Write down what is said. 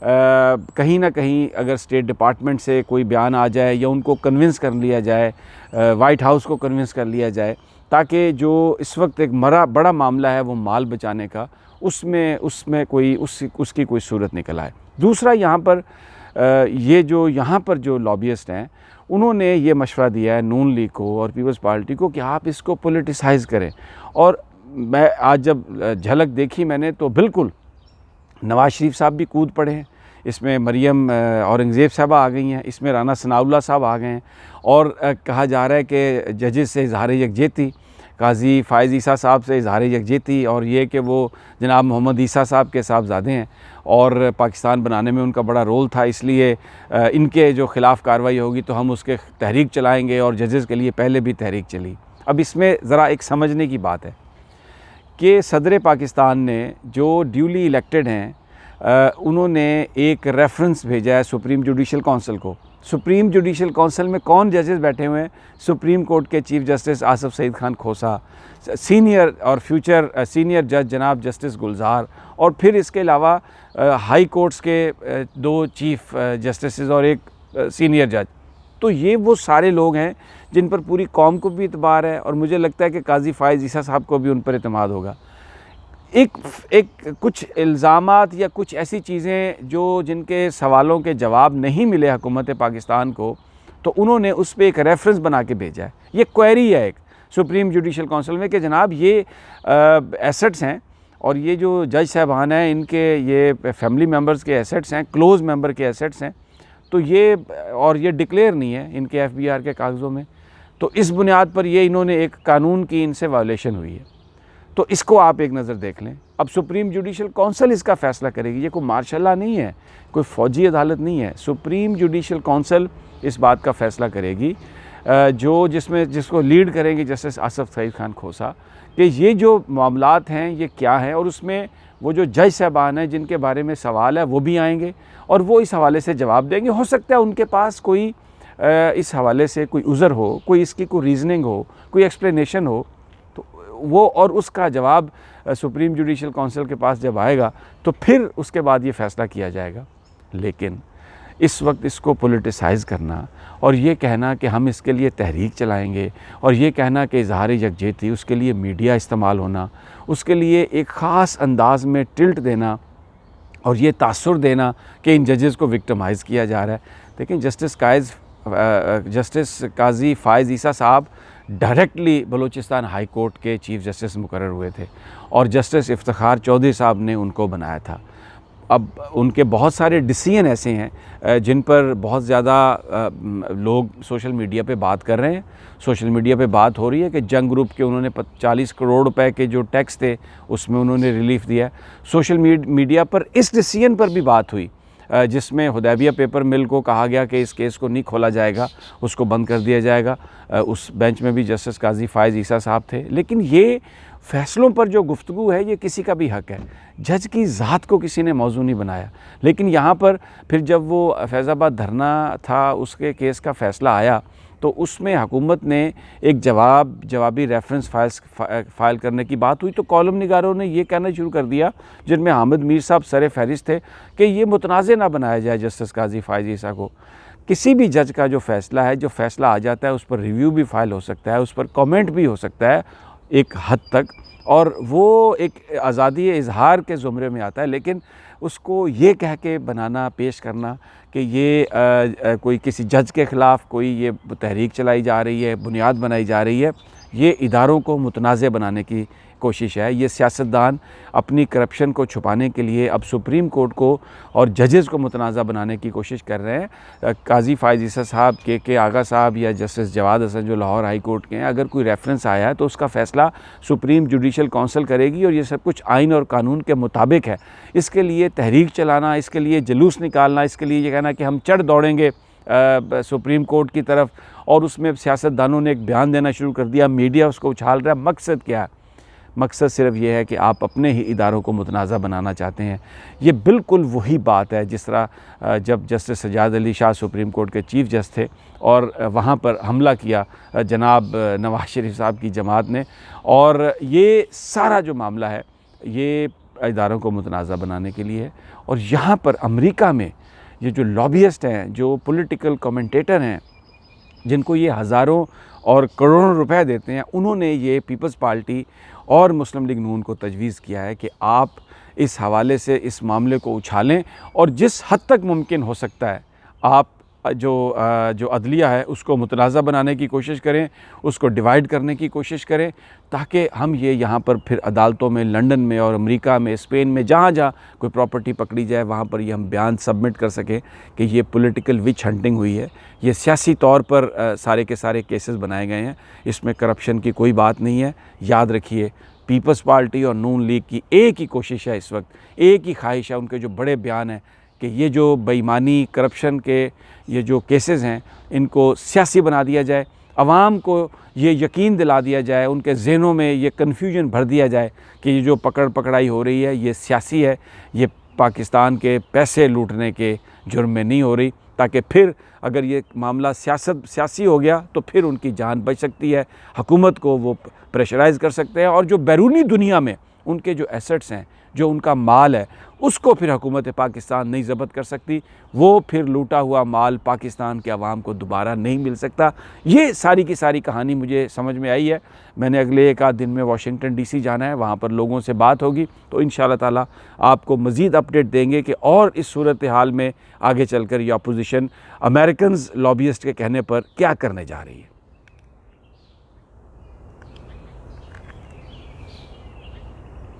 کہیں نہ کہیں اگر اسٹیٹ ڈپارٹمنٹ سے کوئی بیان آ جائے یا ان کو کنونس کر لیا جائے، وائٹ ہاؤس کو کنونس کر لیا جائے، تاکہ جو اس وقت ایک بڑا معاملہ ہے وہ مال بچانے کا، اس میں کوئی اس کی کوئی صورت نکل آئے۔ دوسرا یہاں پر یہاں پر جو لابیسٹ ہیں انہوں نے یہ مشورہ دیا ہے نون لیگ کو اور پیپلز پارٹی کو کہ آپ اس کو پولیٹیسائز کریں، اور میں آج جب جھلک دیکھی میں نے تو بالکل نواز شریف صاحب بھی کود پڑے ہیں، اس میں مریم اورنگزیب صاحبہ آ گئی ہیں، اس میں رانا ثناء اللہ صاحب آ گئے ہیں، اور کہا جا رہا ہے کہ ججز سے اظہار یکجہتی، قاضی فائز عیسیٰ صاحب سے اظہار یکجہتی، اور یہ کہ وہ جناب محمد عیسیٰ صاحب کے صاحبزادے ہیں اور پاکستان بنانے میں ان کا بڑا رول تھا، اس لیے ان کے جو خلاف کارروائی ہوگی تو ہم اس کے تحریک چلائیں گے، اور ججز کے لیے پہلے بھی تحریک چلی۔ اب اس میں ذرا ایک سمجھنے کی بات ہے کہ صدر پاکستان نے جو ڈیولی الیکٹڈ ہیں انہوں نے ایک ریفرنس بھیجا ہے سپریم جوڈیشل کونسل کو۔ سپریم جوڈیشل کونسل میں کون ججز بیٹھے ہوئے ہیں؟ سپریم کورٹ کے چیف جسٹس آصف سعید خان کھوسا، سینئر اور فیوچر سینئر جج جناب جسٹس گلزار، اور پھر اس کے علاوہ ہائی کورٹس کے 2 چیف جسٹسز اور ایک سینئر جج۔ تو یہ وہ سارے لوگ ہیں جن پر پوری قوم کو بھی اعتبار ہے، اور مجھے لگتا ہے کہ قاضی فائز عیسیٰ صاحب کو بھی ان پر اعتماد ہوگا۔ کچھ الزامات یا کچھ ایسی چیزیں جن کے سوالوں کے جواب نہیں ملے حکومت پاکستان کو، تو انہوں نے اس پہ ایک ریفرنس بنا کے بھیجا ہے۔ یہ کوئری ہے ایک سپریم جوڈیشل کونسل میں کہ جناب یہ ایسٹس ہیں، اور یہ جو جج صاحبان ہیں ان کے یہ فیملی ممبرز کے ایسٹس ہیں، کلوز ممبر کے ایسٹس ہیں، تو یہ ڈکلیئر نہیں ہے ان کے FBR کے کاغذوں میں، تو اس بنیاد پر یہ انہوں نے ایک قانون کی ان سے وائلیشن ہوئی ہے۔ تو اس کو آپ ایک نظر دیکھ لیں۔ اب سپریم جوڈیشل کونسل اس کا فیصلہ کرے گی، یہ کوئی مارشل لا نہیں ہے، کوئی فوجی عدالت نہیں ہے، سپریم جوڈیشل کونسل اس بات کا فیصلہ کرے گی، جس کو لیڈ کریں گے جسٹس آصف سعید خان کھوسا، کہ یہ جو معاملات ہیں یہ کیا ہیں، اور اس میں وہ جو جج صاحبان ہیں جن کے بارے میں سوال ہے وہ بھی آئیں گے اور وہ اس حوالے سے جواب دیں گے۔ ہو سکتا ہے ان کے پاس کوئی اس حوالے سے کوئی عذر ہو، کوئی اس کی کوئی ریزننگ ہو، کوئی ایکسپلینیشن ہو، تو وہ اور اس کا جواب سپریم جوڈیشل کونسل کے پاس جب آئے گا تو پھر اس کے بعد یہ فیصلہ کیا جائے گا۔ لیکن اس وقت اس کو پولیٹیسائز کرنا اور یہ کہنا کہ ہم اس کے لیے تحریک چلائیں گے، اور یہ کہنا کہ اظہار یکجہتی، اس کے لیے میڈیا استعمال ہونا، اس کے لیے ایک خاص انداز میں ٹلٹ دینا اور یہ تاثر دینا کہ ان ججز کو وکٹمائز کیا جا رہا ہے۔ لیکن جسٹس قاضی فائز عیسیٰ صاحب ڈائریکٹلی بلوچستان ہائی کورٹ کے چیف جسٹس مقرر ہوئے تھے، اور جسٹس افتخار چودھری صاحب نے ان کو بنایا تھا۔ اب ان کے بہت سارے ڈیسیژن ایسے ہیں جن پر بہت زیادہ لوگ سوشل میڈیا پہ بات کر رہے ہیں، سوشل میڈیا پہ بات ہو رہی ہے کہ جنگ گروپ کے انہوں نے 40 کروڑ روپے کے جو ٹیکس تھے اس میں انہوں نے ریلیف دیا۔ سوشل میڈیا پر اس ڈیسیژن پر بھی بات ہوئی جس میں حدیبیہ پیپر مل کو کہا گیا کہ اس کیس کو نہیں کھولا جائے گا، اس کو بند کر دیا جائے گا۔ اس بینچ میں بھی جسٹس قاضی فائز عیسیٰ صاحب تھے۔ لیکن یہ فیصلوں پر جو گفتگو ہے یہ کسی کا بھی حق ہے، جج کی ذات کو کسی نے موضوع نہیں بنایا۔ لیکن یہاں پر پھر جب وہ فیض آباد دھرنا تھا، اس کے کیس کا فیصلہ آیا تو اس میں حکومت نے ایک جوابی ریفرنس فائل کرنے کی بات ہوئی، تو کالم نگاروں نے یہ کہنا شروع کر دیا، جن میں حامد میر صاحب سر فہرست تھے، کہ یہ متنازع نہ بنایا جائے جسٹس قاضی فائز عیسیٰ کو۔ کسی بھی جج کا جو فیصلہ ہے، جو فیصلہ آ جاتا ہے، اس پر ریویو بھی فائل ہو سکتا ہے، اس پر کامنٹ بھی ہو سکتا ہے ایک حد تک، اور وہ ایک آزادی اظہار کے زمرے میں آتا ہے۔ لیکن اس کو یہ کہہ کے بنانا، پیش کرنا کہ یہ کوئی کسی جج کے خلاف کوئی یہ تحریک چلائی جا رہی ہے، بنیاد بنائی جا رہی ہے، یہ اداروں کو متنازع بنانے کی کوشش ہے۔ یہ سیاستدان اپنی کرپشن کو چھپانے کے لیے اب سپریم کورٹ کو اور ججز کو متنازع بنانے کی کوشش کر رہے ہیں۔ قاضی فائز عیسیٰ صاحب، کے آغا صاحب یا جسٹس جواد حسن جو لاہور ہائی کورٹ کے ہیں، اگر کوئی ریفرنس آیا ہے تو اس کا فیصلہ سپریم جوڈیشل کونسل کرے گی، اور یہ سب کچھ آئین اور قانون کے مطابق ہے۔ اس کے لیے تحریک چلانا، اس کے لیے جلوس نکالنا، اس کے لیے یہ کہنا کہ ہم چڑھ دوڑیں گے سپریم کورٹ کی طرف، اور اس میں سیاستدانوں نے ایک بیان دینا شروع کر دیا، میڈیا اس کو اچھال رہا ہے۔ مقصد کیا ہے؟ مقصد صرف یہ ہے کہ آپ اپنے ہی اداروں کو متنازع بنانا چاہتے ہیں۔ یہ بالکل وہی بات ہے جس طرح جب justice Sajjad Ali Shah supreme court کے چیف جسٹس تھے اور وہاں پر حملہ کیا جناب نواز شریف صاحب کی جماعت نے، اور یہ سارا جو معاملہ ہے یہ اداروں کو متنازع بنانے کے لیے ہے۔ اور یہاں پر امریکہ میں یہ جو لابیسٹ ہیں، جو پولیٹیکل کمنٹیٹر ہیں، جن کو یہ ہزاروں اور کروڑوں روپے دیتے ہیں، انہوں نے یہ پیپلز پارٹی اور مسلم لیگ نون کو تجویز کیا ہے کہ آپ اس حوالے سے اس معاملے کو اچھالیں اور جس حد تک ممکن ہو سکتا ہے آپ جو عدلیہ ہے اس کو متنازع بنانے کی کوشش کریں، اس کو ڈیوائیڈ کرنے کی کوشش کریں، تاکہ ہم یہ یہاں پر پھر عدالتوں میں، لنڈن میں اور امریکہ میں، اسپین میں، جہاں جہاں کوئی پراپرٹی پکڑی جائے وہاں پر یہ ہم بیان سبمٹ کر سکیں کہ یہ پولیٹیکل وچ ہنٹنگ ہوئی ہے، یہ سیاسی طور پر سارے کے سارے کیسز بنائے گئے ہیں، اس میں کرپشن کی کوئی بات نہیں ہے۔ یاد رکھیے، پیپلز پارٹی اور نون لیگ کی ایک ہی کوشش ہے، اس وقت ایک ہی خواہش ہے، ان کے جو بڑے بیان ہیں کہ یہ جو بے ایمانی، کرپشن کے یہ جو کیسز ہیں ان کو سیاسی بنا دیا جائے، عوام کو یہ یقین دلا دیا جائے، ان کے ذہنوں میں یہ کنفیوژن بھر دیا جائے کہ یہ جو پکڑائی ہو رہی ہے یہ سیاسی ہے، یہ پاکستان کے پیسے لوٹنے کے جرم میں نہیں ہو رہی، تاکہ پھر اگر یہ معاملہ سیاسی ہو گیا تو پھر ان کی جان بچ سکتی ہے، حکومت کو وہ پریشرائز کر سکتے ہیں، اور جو بیرونی دنیا میں ان کے جو ایسٹس ہیں، جو ان کا مال ہے، اس کو پھر حکومت پاکستان نہیں ضبط کر سکتی، وہ پھر لوٹا ہوا مال پاکستان کے عوام کو دوبارہ نہیں مل سکتا۔ یہ ساری کی ساری کہانی مجھے سمجھ میں آئی ہے۔ میں نے اگلے ایک آدھ دن میں واشنگٹن ڈی سی جانا ہے، وہاں پر لوگوں سے بات ہوگی، تو انشاءاللہ تعالی آپ کو مزید اپڈیٹ دیں گے کہ اور اس صورتحال میں آگے چل کر یہ اپوزیشن امریکنز لابیسٹ کے کہنے پر کیا کرنے جا رہی ہے۔